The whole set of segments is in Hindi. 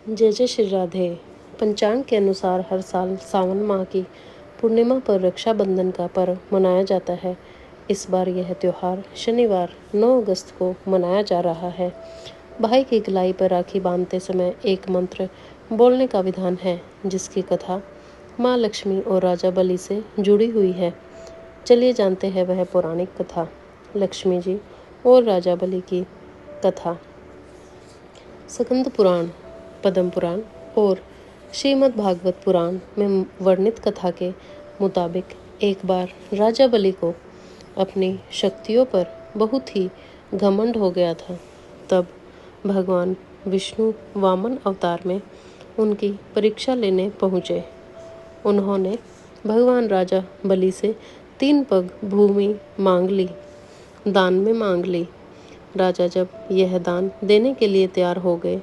जय जय श्री राधे। पंचांग के अनुसार हर साल सावन माह की पूर्णिमा पर रक्षाबंधन का पर्व मनाया जाता है। इस बार यह त्यौहार शनिवार 9 अगस्त को मनाया जा रहा है। भाई की कलाई पर राखी बांधते समय एक मंत्र बोलने का विधान है, जिसकी कथा माँ लक्ष्मी और राजा बलि से जुड़ी हुई है। चलिए जानते हैं वह पौराणिक कथा। लक्ष्मी जी और राजा बलि की कथा। स्कंद पुराण, पद्म पुराण और श्रीमद् भागवत पुराण में वर्णित कथा के मुताबिक एक बार राजा बलि को अपनी शक्तियों पर बहुत ही घमंड हो गया था। तब भगवान विष्णु वामन अवतार में उनकी परीक्षा लेने पहुँचे। उन्होंने भगवान राजा बलि से 3 पग भूमि मांग ली, दान में मांग ली। राजा जब यह दान देने के लिए तैयार हो गए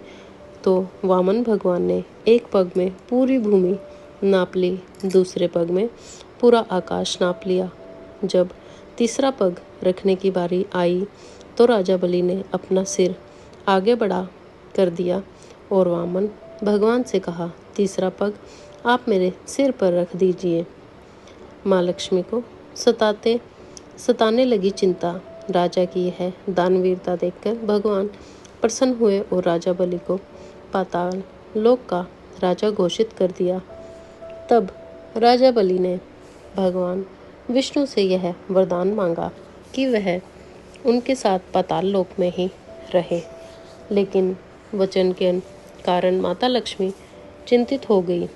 तो वामन भगवान ने एक पग में पूरी भूमि नाप ली, दूसरे पग में पूरा आकाश नाप लिया। जब तीसरा पग रखने की बारी आई तो राजा बलि ने अपना सिर आगे बढ़ा कर दिया और वामन भगवान से कहा, तीसरा पग आप मेरे सिर पर रख दीजिए। माँ लक्ष्मी को सताने लगी चिंता। राजा की यह दानवीरता देखकर भगवान प्रसन्न हुए और राजा बलि को पाताल लोक का राजा घोषित कर दिया। तब राजा बलि ने भगवान विष्णु से यह वरदान मांगा कि वह उनके साथ पाताल लोक में ही रहे। लेकिन वचन के कारण माता लक्ष्मी चिंतित हो गई।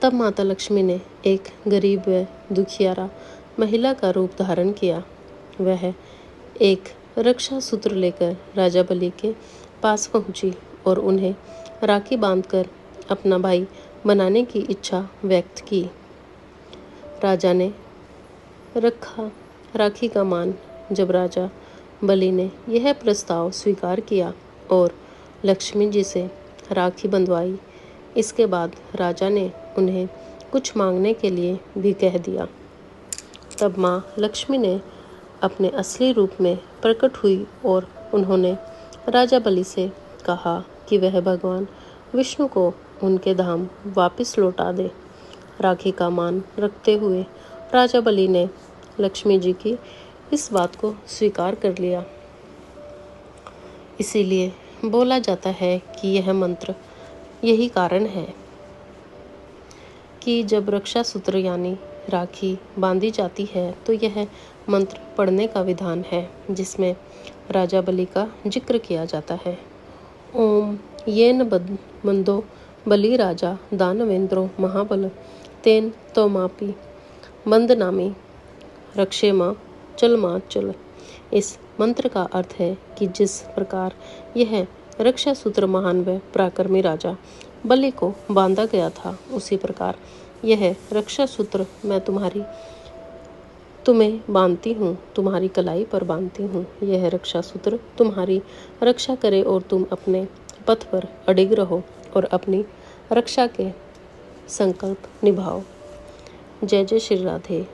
तब माता लक्ष्मी ने एक गरीब व दुखियारा महिला का रूप धारण किया। वह एक रक्षा सूत्र लेकर राजा बलि के पास पहुंची और उन्हें राखी बांधकर अपना भाई बनाने की इच्छा व्यक्त की। राजा ने रखा राखी का मान। जब राजा बलि ने यह प्रस्ताव स्वीकार किया और लक्ष्मी जी से राखी बंधवाई, इसके बाद राजा ने उन्हें कुछ मांगने के लिए भी कह दिया। तब माँ लक्ष्मी ने अपने असली रूप में प्रकट हुई और उन्होंने राजा बलि से कहा कि वह भगवान विष्णु को उनके धाम वापस लौटा दे। राखी का मान रखते हुए राजा बलि ने लक्ष्मी जी की इस बात को स्वीकार कर लिया। इसीलिए बोला जाता है कि यह मंत्र यही कारण है कि जब रक्षा सूत्र यानी राखी बांधी जाती है तो यह मंत्र पढ़ने का विधान है, जिसमें राजा बलि का जिक्र किया जाता है। ओम येन बंदो बलि राजा दानवेंद्रो महाबल तेन तोमापि बंदनामी रक्षेमा चल। इस मंत्र का अर्थ है कि जिस प्रकार यह रक्षा सूत्र महान व पराक्रमी राजा बलि को बांधा गया था, उसी प्रकार यह रक्षा सूत्र मैं तुम्हें बांधती हूँ, तुम्हारी कलाई पर बांधती हूँ। यह रक्षा सूत्र तुम्हारी रक्षा करे और तुम अपने पथ पर अडिग रहो और अपनी रक्षा के संकल्प निभाओ। जय जय श्री राधे।